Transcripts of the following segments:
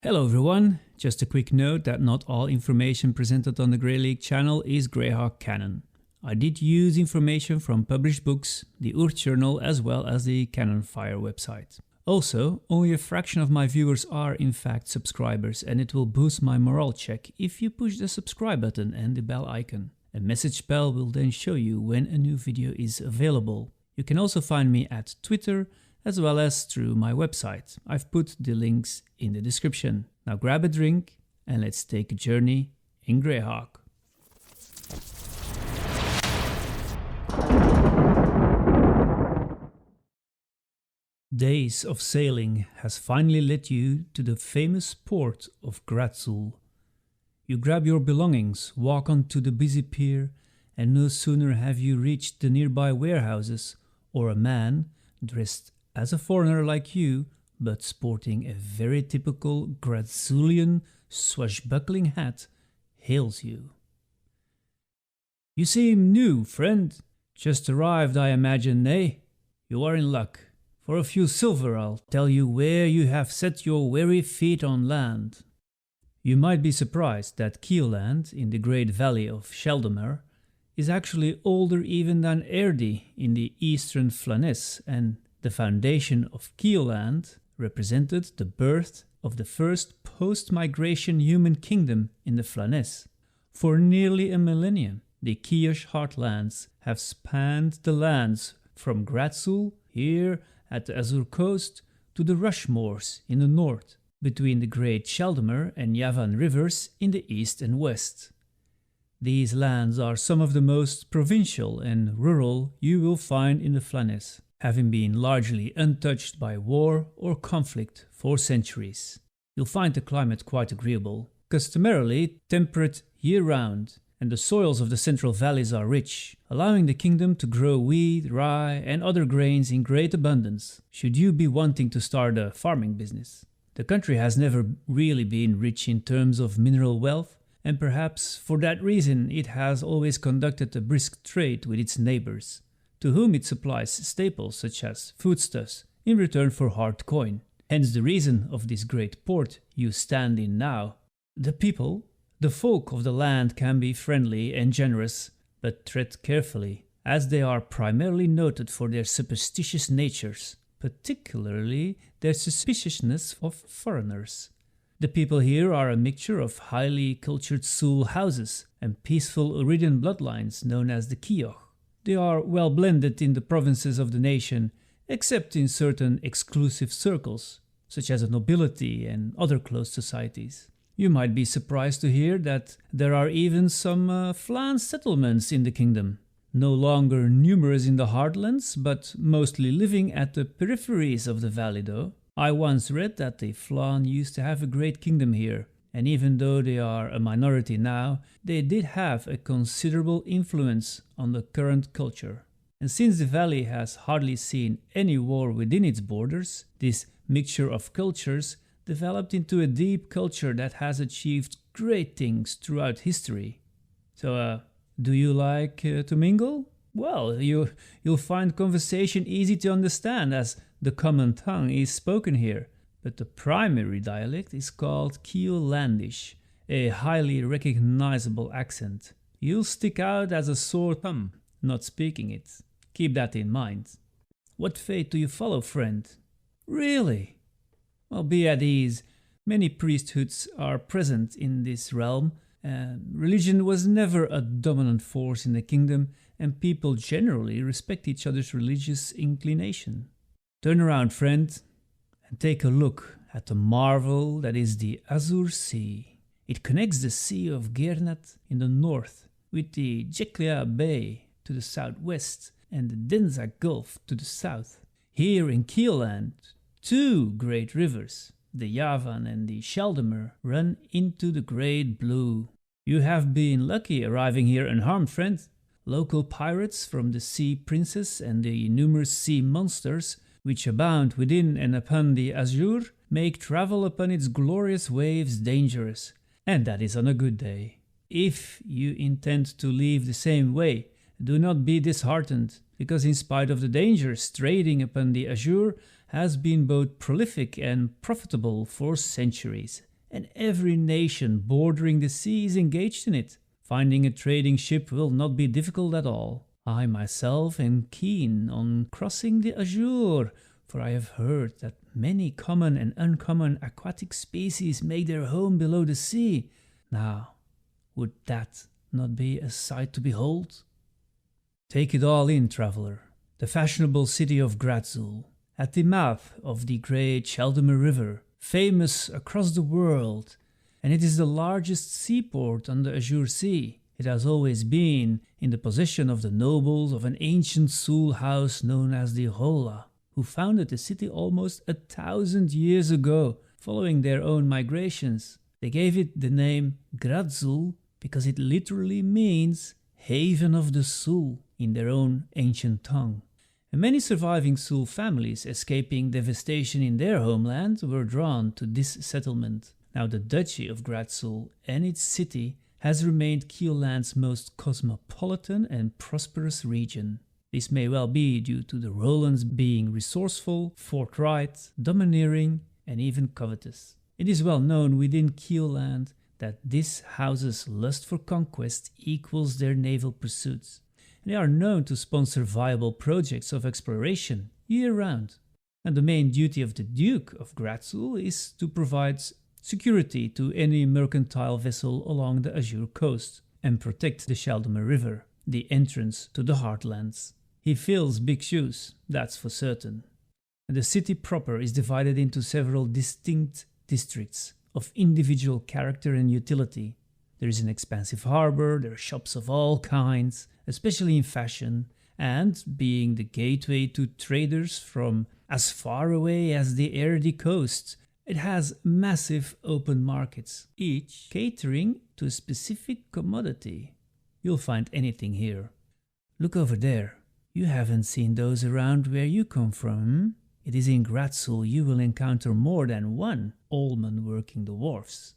Hello everyone, just a quick note that not all information presented on the Grey League channel is Greyhawk canon. I did use information from published books, the Urt journal as well as the Cannon Fire website. Also, only a fraction of my viewers are in fact subscribers, and it will boost my morale check if you push the subscribe button and the bell icon. A message bell will then show you when a new video is available. You can also find me at Twitter as well as through my website. I've put the links in the description. Now grab a drink and let's take a journey in Greyhawk. Days of sailing has finally led you to the famous port of Gradsul. You grab your belongings, walk onto the busy pier, and no sooner have you reached the nearby warehouses, or a man, dressed as a foreigner like you, but sporting a very typical Gradsulian swashbuckling hat, hails you. "You seem new, friend. Just arrived, I imagine, eh? You are in luck. For a few silver I'll tell you where you have set your weary feet on land." You might be surprised that Keoland, in the great valley of Sheldomar, is actually older even than Erdi in the eastern Flannes, and the foundation of Keoland represented the birth of the first post-migration human kingdom in the Flannes. For nearly a millennium, the Keosh heartlands have spanned the lands from Gradsul, here at the Azure coast, to the Rushmoors in the north, between the great Sheldomar and Javan rivers in the east and west. These lands are some of the most provincial and rural you will find in the Flannes, having been largely untouched by war or conflict for centuries. You'll find the climate quite agreeable, customarily temperate year-round, and the soils of the central valleys are rich, allowing the kingdom to grow wheat, rye and other grains in great abundance, should you be wanting to start a farming business. The country has never really been rich in terms of mineral wealth, and perhaps for that reason it has always conducted a brisk trade with its neighbors, to whom it supplies staples such as foodstuffs in return for hard coin. Hence the reason of this great port you stand in now. The folk of the land can be friendly and generous, but tread carefully, as they are primarily noted for their superstitious natures, particularly their suspiciousness of foreigners. The people here are a mixture of highly cultured Sul houses and peaceful Uridian bloodlines known as the Keoch. They are well blended in the provinces of the nation, except in certain exclusive circles, such as the nobility and other closed societies. You might be surprised to hear that there are even some Flan settlements in the kingdom, no longer numerous in the heartlands, but mostly living at the peripheries of the valley though. I once read that the Flan used to have a great kingdom here, and even though they are a minority now, they did have a considerable influence on the current culture. And since the valley has hardly seen any war within its borders, this mixture of cultures developed into a deep culture that has achieved great things throughout history. So, do you like to mingle? Well, you'll find conversation easy to understand, as the common tongue is spoken here, but the primary dialect is called Keolandish, a highly recognizable accent. You'll stick out as a sore thumb not speaking it. Keep that in mind. What fate do you follow, friend? Really? Well, be at ease. Many priesthoods are present in this realm. Religion was never a dominant force in the kingdom, and people generally respect each other's religious inclination. Turn around, friend, and take a look at the marvel that is the Azure Sea. It connects the Sea of Gernat in the north with the Jeklia Bay to the southwest and the Denza Gulf to the south. Here in Keoland, two great rivers, the Javan and the Sheldomar, run into the great blue. You have been lucky arriving here unharmed, friend. Local pirates from the Sea Princess and the numerous sea monsters which abound within and upon the Azure make travel upon its glorious waves dangerous, and that is on a good day. If you intend to leave the same way, do not be disheartened, because in spite of the dangers, trading upon the Azure has been both prolific and profitable for centuries, and every nation bordering the sea is engaged in it. Finding a trading ship will not be difficult at all. I myself am keen on crossing the Azure, for I have heard that many common and uncommon aquatic species make their home below the sea. Now, would that not be a sight to behold? Take it all in, traveller. The fashionable city of Gradsul, at the mouth of the great Sheldomar River, famous across the world, and it is the largest seaport on the Azure Sea. It has always been in the possession of the nobles of an ancient Sul house known as the Hola, who founded the city almost 1,000 years ago, following their own migrations. They gave it the name Gradsul because it literally means haven of the Sul in their own ancient tongue. And many surviving Sul families escaping devastation in their homeland were drawn to this settlement. Now the Duchy of Gradsul and its city has remained Keoland's most cosmopolitan and prosperous region. This may well be due to the Rolands being resourceful, forthright, domineering, and even covetous. It is well known within Keoland that this house's lust for conquest equals their naval pursuits. And they are known to sponsor viable projects of exploration year-round. And the main duty of the Duke of Gradsul is to provide security to any mercantile vessel along the Azure coast and protect the Sheldomar River, the entrance to the Heartlands. He fills big shoes, that's for certain. And the city proper is divided into several distinct districts of individual character and utility. There is an expansive harbour, there are shops of all kinds, especially in fashion, and being the gateway to traders from as far away as the Airy coast, it has massive open markets, each catering to a specific commodity. You'll find anything here. Look over there. You haven't seen those around where you come from. It is in Gradsul you will encounter more than one oldman working the wharfs.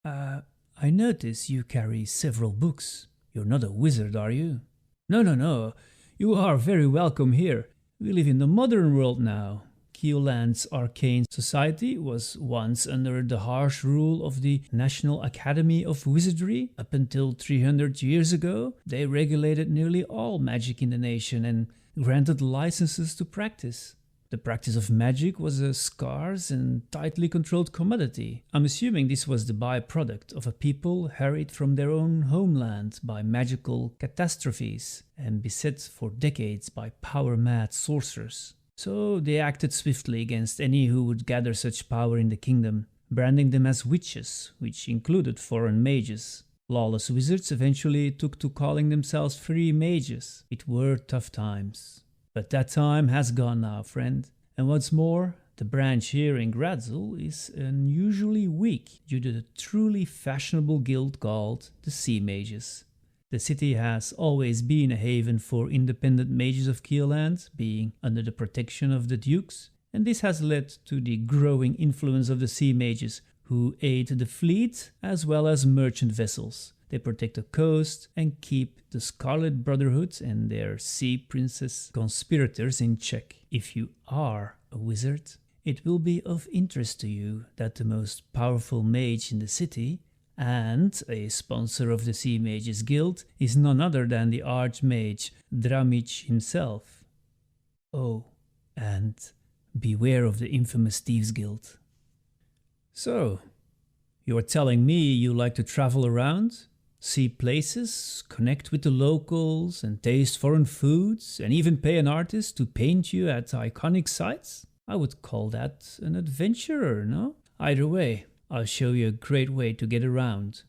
I notice you carry several books. You're not a wizard, are you? No. You are very welcome here. We live in the modern world now. Keoland's arcane society was once under the harsh rule of the National Academy of Wizardry. Up until 300 years ago, they regulated nearly all magic in the nation and granted licenses to practice. The practice of magic was a scarce and tightly controlled commodity. I'm assuming this was the byproduct of a people harried from their own homeland by magical catastrophes and beset for decades by power-mad sorcerers. So they acted swiftly against any who would gather such power in the kingdom, branding them as witches, which included foreign mages. Lawless wizards eventually took to calling themselves free mages. It were tough times. But that time has gone now, friend. And what's more, the branch here in Gradsul is unusually weak due to the truly fashionable guild called the Sea Mages. The city has always been a haven for independent mages of Keoland, being under the protection of the dukes, and this has led to the growing influence of the Sea Mages, who aid the fleet as well as merchant vessels. They protect the coast and keep the Scarlet Brotherhood and their Sea Princess conspirators in check. If you are a wizard, it will be of interest to you that the most powerful mage in the city and a sponsor of the Sea Mages Guild is none other than the Archmage Dramich himself. Oh, and beware of the infamous Thieves Guild. So, you are telling me you like to travel around, see places, connect with the locals and taste foreign foods and even pay an artist to paint you at iconic sites? I would call that an adventurer, no? Either way, I'll show you a great way to get around.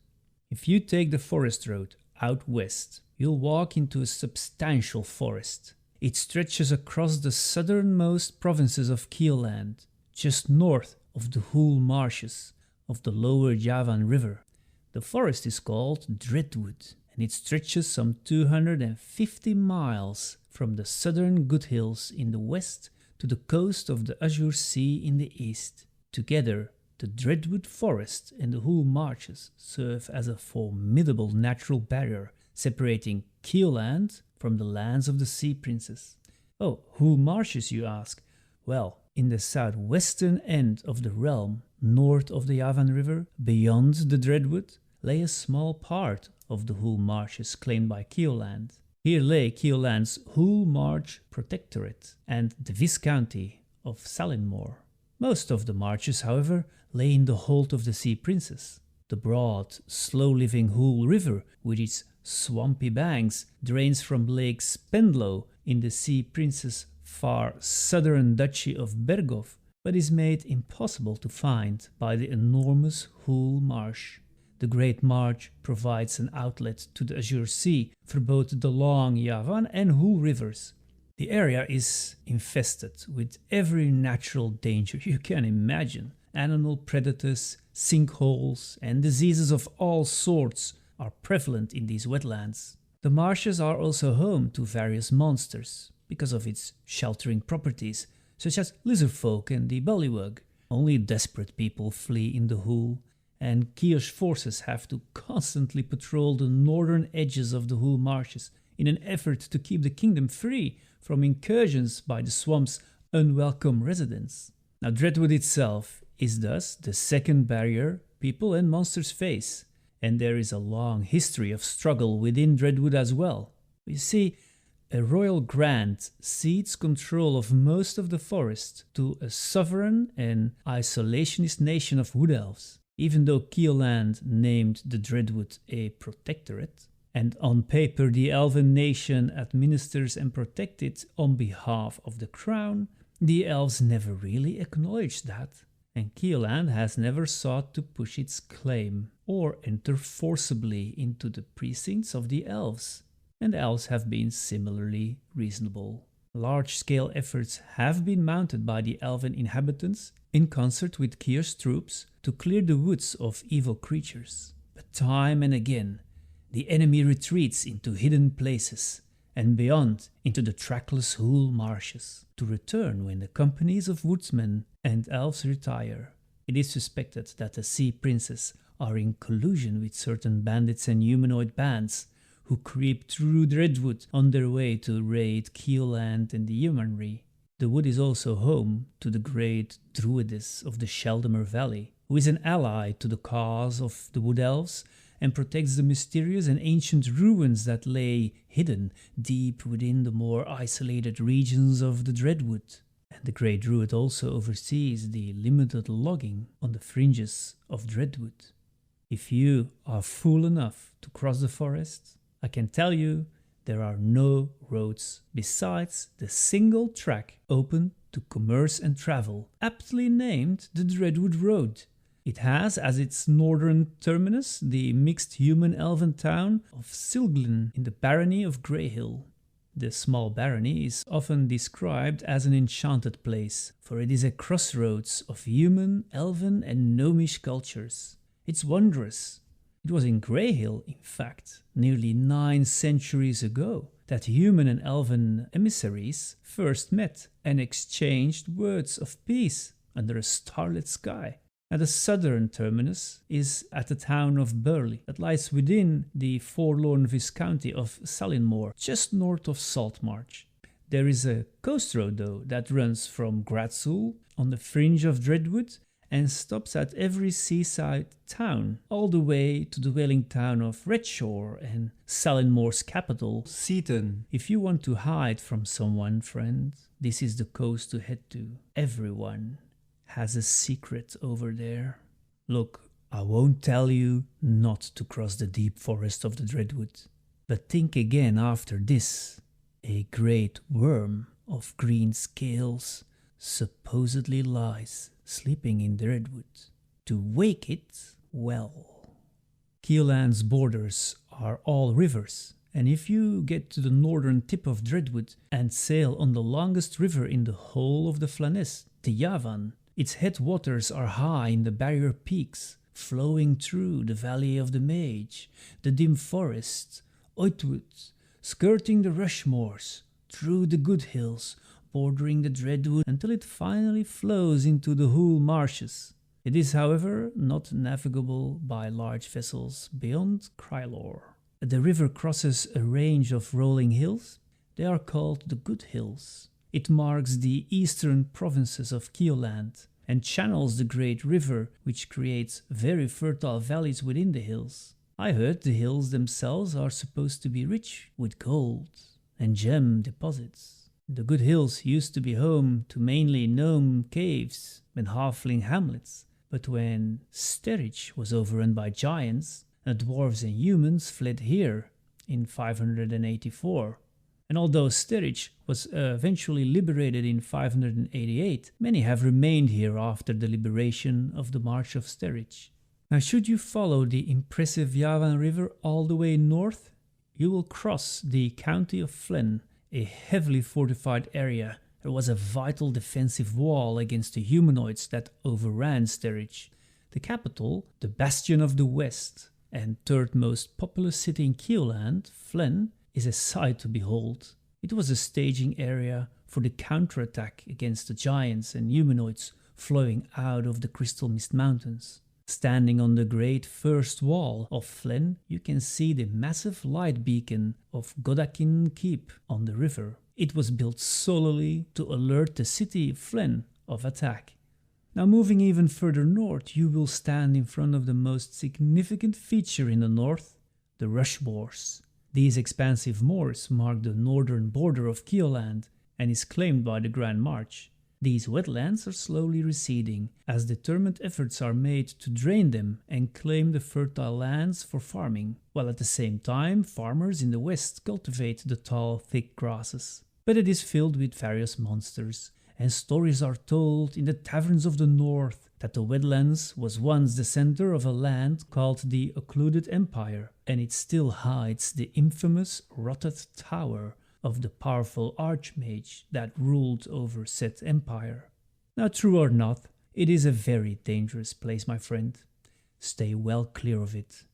If you take the forest road out west, you'll walk into a substantial forest. It stretches across the southernmost provinces of Keoland, just north of the Hool Marshes of the lower Javan River. The forest is called Dreadwood, and it stretches some 250 miles from the southern Goodhills in the west to the coast of the Azure Sea in the east. Together, the Dreadwood Forest and the Hool Marshes serve as a formidable natural barrier separating Keoland from the lands of the Sea Princess. Oh, Hool Marshes, you ask? Well, in the southwestern end of the realm, north of the Javan River, beyond the Dreadwood, lay a small part of the Hool Marshes claimed by Keoland. Here lay Keoland's Hool Marsh Protectorate and the Viscounty of Saltmarsh. Most of the marshes, however, lay in the hold of the Sea Princess. The broad, slow-living Hool River, with its swampy banks, drains from Lake Spendlow in the Sea Princess' far southern duchy of Berghof, but is made impossible to find by the enormous Hool Marsh. The Great Marsh provides an outlet to the Azure Sea for both the long Javan and Hool rivers. The area is infested with every natural danger you can imagine. Animal predators, sinkholes, and diseases of all sorts are prevalent in these wetlands. The marshes are also home to various monsters because of its sheltering properties, such as lizardfolk and the bullywug. Only desperate people flee in the Hool, and Keosh forces have to constantly patrol the northern edges of the Hool Marshes in an effort to keep the kingdom free from incursions by the swamp's unwelcome residents. Now, Dreadwood itself is thus the second barrier people and monsters face, and there is a long history of struggle within Dreadwood as well. You see, a royal grant cedes control of most of the forest to a sovereign and isolationist nation of wood elves. Even though Keoland named the Dreadwood a protectorate, and on paper the elven nation administers and protects it on behalf of the crown, the elves never really acknowledged that, and Keoland has never sought to push its claim or enter forcibly into the precincts of the elves, and elves have been similarly reasonable. Large-scale efforts have been mounted by the elven inhabitants in concert with Keosh's troops to clear the woods of evil creatures. But time and again, the enemy retreats into hidden places and beyond into the trackless Hool Marshes, to return when the companies of woodsmen and elves retire. It is suspected that the Sea Princes are in collusion with certain bandits and humanoid bands who creep through Dreadwood on their way to raid Keoland and the Yeomanry. The wood is also home to the great Druidess of the Sheldomar Valley, who is an ally to the cause of the Wood Elves and protects the mysterious and ancient ruins that lay hidden deep within the more isolated regions of the Dreadwood. And the Great Druid also oversees the limited logging on the fringes of Dreadwood. If you are fool enough to cross the forest, I can tell you there are no roads besides the single track open to commerce and travel, aptly named the Dreadwood Road. It has as its northern terminus the mixed human-elven town of Silglin in the barony of Greyhill. The small barony is often described as an enchanted place, for it is a crossroads of human, elven and gnomish cultures. It's wondrous. It was in Greyhill, in fact, nearly 9 centuries ago, that human and elven emissaries first met and exchanged words of peace under a starlit sky. And the southern terminus is at the town of Burley, that lies within the forlorn Viscounty of Saltmarsh, just north of Saltmarsh. There is a coast road, though, that runs from Gradsul on the fringe of Dreadwood and stops at every seaside town, all the way to the whaling town of Redshore and Saltmarsh's capital, Seaton. If you want to hide from someone, friend, this is the coast to head to. Everyone has a secret over there. Look, I won't tell you not to cross the deep forest of the Dreadwood, but think again after this. A great worm of green scales supposedly lies sleeping in Dreadwood. To wake it, well. Keoland's borders are all rivers, and if you get to the northern tip of Dreadwood and sail on the longest river in the whole of the Flannes, the Javan, its headwaters are high in the barrier peaks, flowing through the Valley of the Mage, the dim forest, Oitwood, skirting the Rushmoors, through the Good Hills, bordering the Dreadwood until it finally flows into the Hool Marshes. It is, however, not navigable by large vessels beyond Krylor. The river crosses a range of rolling hills. They are called the Good Hills. It marks the eastern provinces of Keoland and channels the great river, which creates very fertile valleys within the hills. I heard the hills themselves are supposed to be rich with gold and gem deposits. The good hills used to be home to mainly gnome caves and halfling hamlets, but when Steric was overrun by giants, the dwarves and humans fled here in 584. And although Steric was eventually liberated in 588, many have remained here after the liberation of the March of Steric. Now, should you follow the impressive Javan River all the way north, you will cross the county of Flen, a heavily fortified area. There was a vital defensive wall against the humanoids that overran Steric. The capital, the bastion of the west, and third most populous city in Keoland, Flen, is a sight to behold. It was a staging area for the counterattack against the giants and humanoids flowing out of the Crystal Mist Mountains. Standing on the great first wall of Flen, you can see the massive light beacon of Godakin Keep on the river. It was built solely to alert the city of Flen of attack. Now, moving even further north, you will stand in front of the most significant feature in the north, the Rushmoors. These expansive moors mark the northern border of Keoland and is claimed by the Grand March. These wetlands are slowly receding as determined efforts are made to drain them and claim the fertile lands for farming, while at the same time farmers in the west cultivate the tall, thick grasses. But it is filled with various monsters, and stories are told in the taverns of the north that the wetlands was once the center of a land called the Occluded Empire, and it still hides the infamous Rotted Tower of the powerful archmage that ruled over said empire. Now, true or not, it is a very dangerous place, my friend. Stay well clear of it.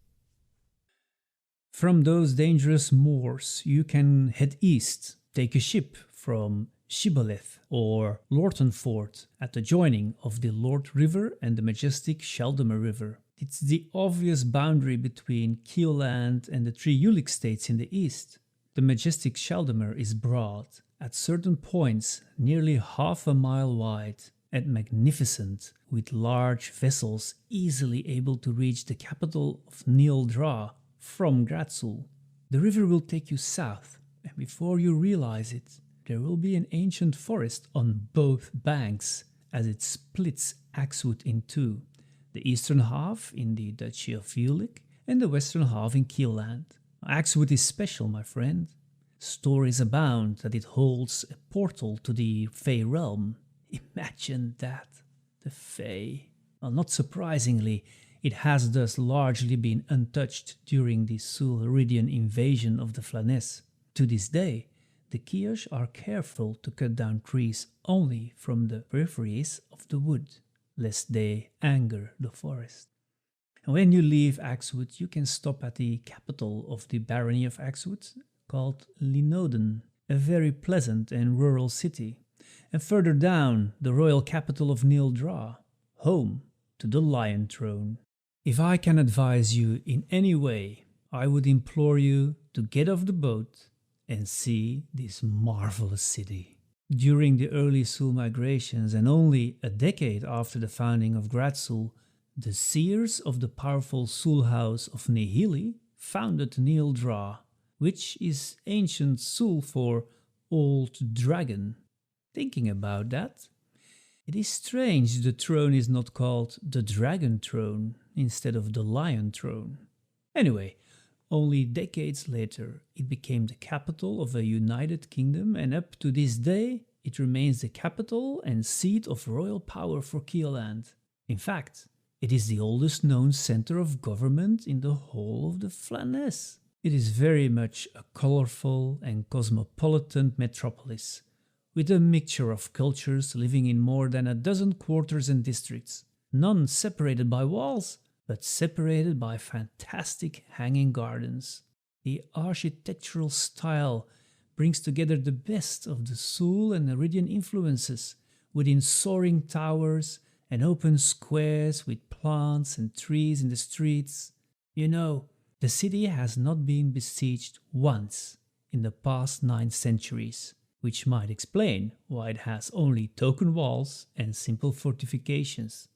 From those dangerous moors, you can head east, take a ship from Shibboleth or Lortonford at the joining of the Lord River and the majestic Sheldomar River. It's the obvious boundary between Keoland and the three Ulic states in the east. The majestic Sheldomar is broad, at certain points nearly half a mile wide, and magnificent, with large vessels easily able to reach the capital of Niole Dra from Gradsul. The river will take you south, and before you realize it, there will be an ancient forest on both banks as it splits Axewood in two, the eastern half in the Duchy of Ulic and the western half in Keoland. Axewood is special, my friend. Stories abound that it holds a portal to the Fey realm. Imagine that, the Fey. Well, not surprisingly, it has thus largely been untouched during the Siluridian invasion of the Flannes. To this day, the Kiosh are careful to cut down trees only from the peripheries of the wood, lest they anger the forest. And when you leave Axewood, you can stop at the capital of the barony of Axewood, called Linnoden, a very pleasant and rural city, and further down, the royal capital of Niole Dra, home to the Lion Throne. If I can advise you in any way, I would implore you to get off the boat and see this marvelous city. During the early Sul migrations and only a decade after the founding of Gradsul, the seers of the powerful Sul house of Nihili founded Niole Dra, which is ancient Sul for Old Dragon. Thinking about that, it is strange the throne is not called the Dragon Throne instead of the Lion Throne. Anyway, only decades later, it became the capital of a united kingdom, and up to this day, it remains the capital and seat of royal power for Keoland. In fact, it is the oldest known center of government in the whole of the Flannes. It is very much a colorful and cosmopolitan metropolis, with a mixture of cultures living in more than a dozen quarters and districts, none separated by walls, but separated by fantastic hanging gardens. The architectural style brings together the best of the Sul and Iridian influences within soaring towers and open squares with plants and trees in the streets. You know, the city has not been besieged once in the past 9 centuries, which might explain why it has only token walls and simple fortifications.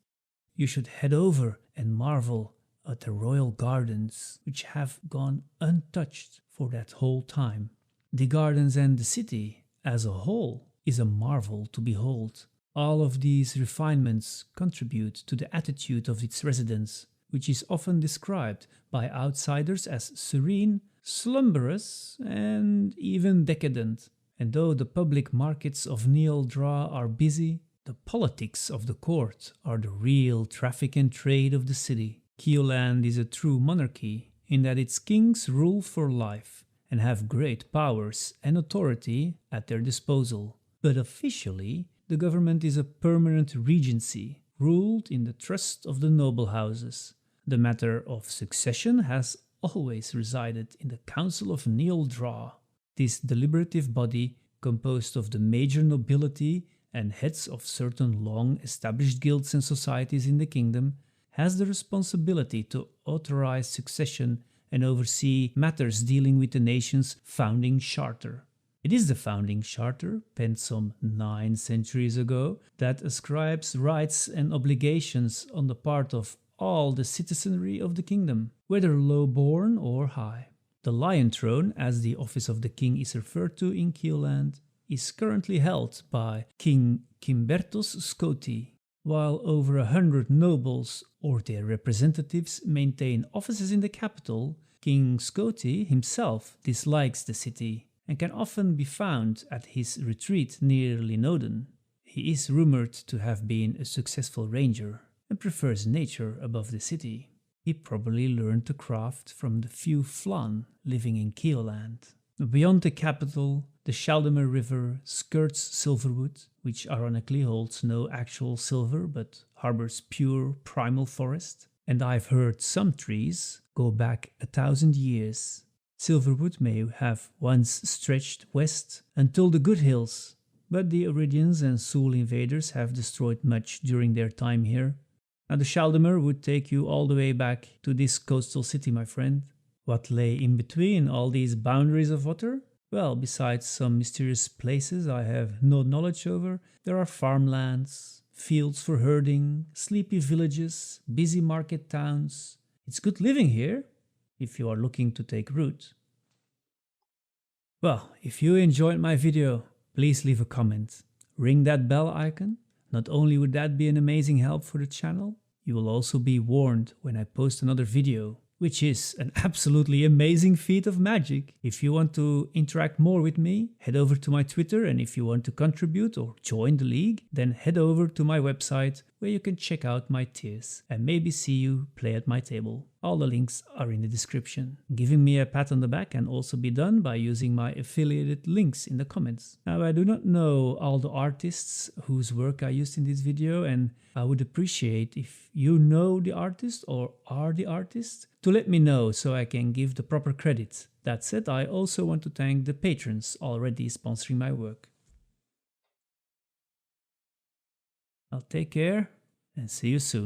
You should head over and marvel at the royal gardens, which have gone untouched for that whole time. The gardens and the city as a whole is a marvel to behold. All of these refinements contribute to the attitude of its residents, which is often described by outsiders as serene, slumberous, and even decadent. And though the public markets of Niole Dra are busy, the politics of the court are the real traffic and trade of the city. Keoland is a true monarchy in that its kings rule for life and have great powers and authority at their disposal. But officially, the government is a permanent regency, ruled in the trust of the noble houses. The matter of succession has always resided in the Council of Niole Dra. This deliberative body, composed of the major nobility and heads of certain long-established guilds and societies in the kingdom, has the responsibility to authorize succession and oversee matters dealing with the nation's founding charter. It is the founding charter, penned some 9 centuries ago, that ascribes rights and obligations on the part of all the citizenry of the kingdom, whether low-born or high. The Lion Throne, as the office of the king is referred to in Keoland, is currently held by King Kimbertos Scoti, while over 100 nobles or their representatives maintain offices in the capital. King Scoti himself dislikes the city and can often be found at his retreat near Linnoden. He is rumored to have been a successful ranger and prefers nature above the city. He probably learned the craft from the few Flan living in Keoland. Beyond the capital, the Sheldomar River skirts Silverwood, which ironically holds no actual silver but harbors pure primal forest. And I've heard some trees go back 1,000 years. Silverwood may have once stretched west until the Good Hills, but the Iridians and Sul invaders have destroyed much during their time here. Now the Sheldomar would take you all the way back to this coastal city, my friend. What lay in between all these boundaries of water? Well, besides some mysterious places I have no knowledge over, there are farmlands, fields for herding, sleepy villages, busy market towns. It's good living here, if you are looking to take root. Well, if you enjoyed my video, please leave a comment. Ring that bell icon. Not only would that be an amazing help for the channel, you will also be warned when I post another video, which is an absolutely amazing feat of magic. If you want to interact more with me, head over to my Twitter, and if you want to contribute or join the league, then head over to my website where you can check out my tiers and maybe see you play at my table. All the links are in the description. Giving me a pat on the back can also be done by using my affiliated links in the comments. Now, I do not know all the artists whose work I used in this video, and I would appreciate if you know the artist or are the artist to let me know so I can give the proper credit. That said, I also want to thank the patrons already sponsoring my work. I'll take care and see you soon.